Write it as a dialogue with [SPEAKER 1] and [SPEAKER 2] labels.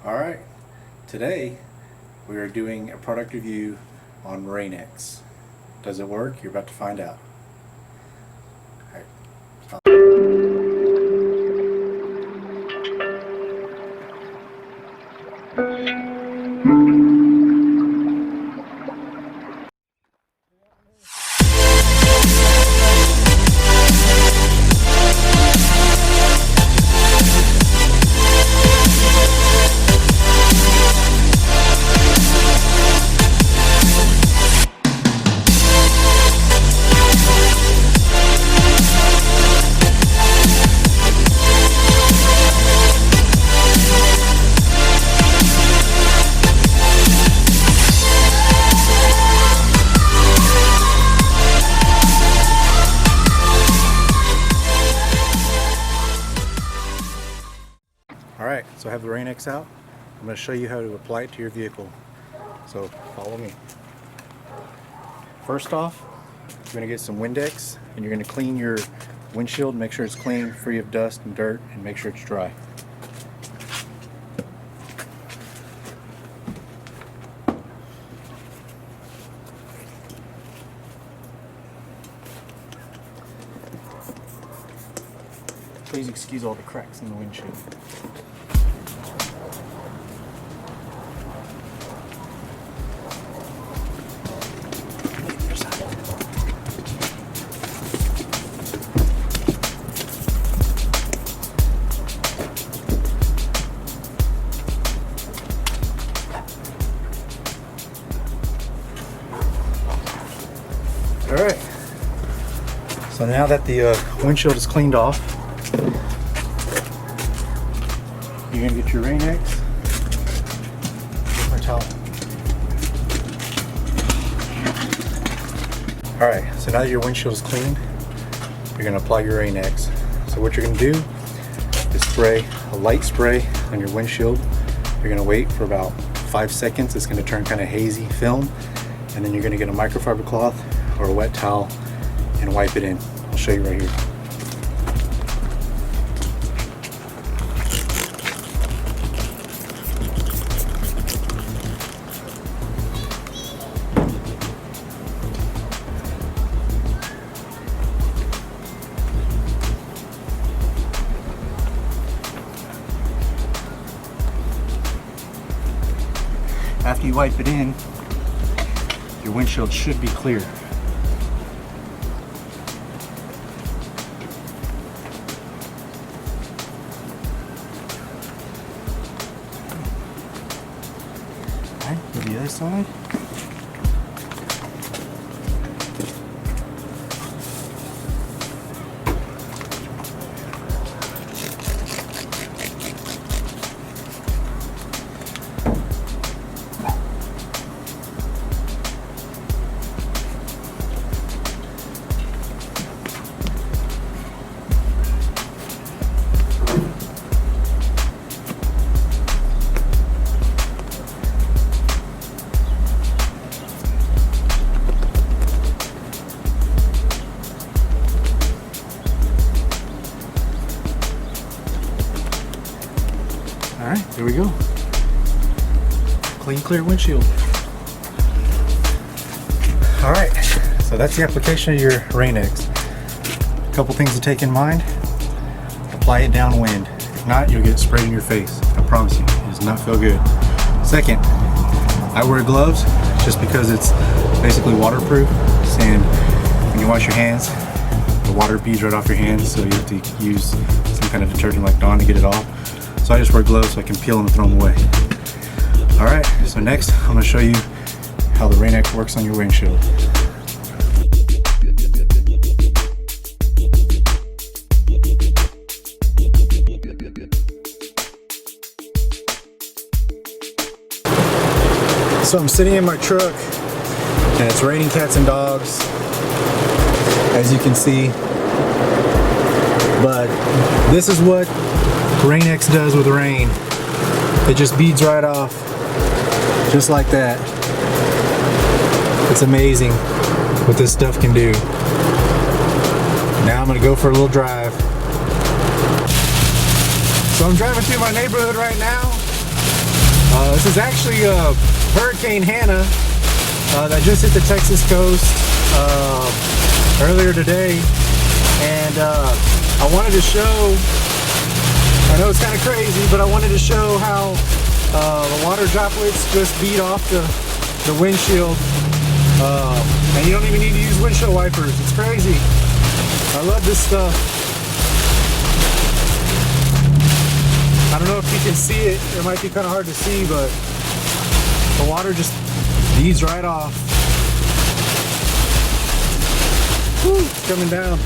[SPEAKER 1] Alright, today we are doing a product review on RainX. Does it work? You're about to find out. Alright, stop. Alright, so I have the RainX out. I'm going to show you how to apply it to your vehicle. So follow me. First off, you're going to get some Windex and you're going to clean your windshield, make sure it's clean, free of dust and dirt, and make sure it's dry. Please excuse all the cracks in the windshield. Alright, so now that the windshield is cleaned off, you're going to get your RainX, paper towel. Alright, so now that your windshield is cleaned, you're going to apply your RainX. So what you're going to do is spray a light spray on your windshield. You're going to wait for about 5 seconds. It's going to turn kind of hazy film, and then you're going to get a microfiber cloth or a wet towel and wipe it in. I'll show you right here. After you wipe it in, your windshield should be clear. Alright, go to the other side. Alright, there we go. Clean, clear windshield. Alright, so that's the application of your RainX. A couple things to take in mind. Apply it downwind. If not, you'll get sprayed in your face. I promise you, it does not feel good. Second, I wear gloves just because it's basically waterproof, and when you wash your hands, the water beads right off your hands, so you have to use some kind of detergent like Dawn to get it off. So I just wear gloves so I can peel them and throw them away. Alright, so next I'm going to show you how the RainX works on your windshield. So I'm sitting in my truck and it's raining cats and dogs, as you can see. But this is what RainX does with rain. It just beads right off, just like that. It's amazing what this stuff can do. Now I'm gonna go for a little drive. So I'm driving through my neighborhood right now, This is actually Hurricane Hannah that just hit the Texas coast earlier today, and I wanted to show, I know it's kind of crazy, but I wanted to show how the water droplets just beat off the windshield, and you don't even need to use windshield wipers. It's crazy. I love this stuff. I don't know if you can see it. It might be kind of hard to see, but the water just beads right off. Whew, it's coming down.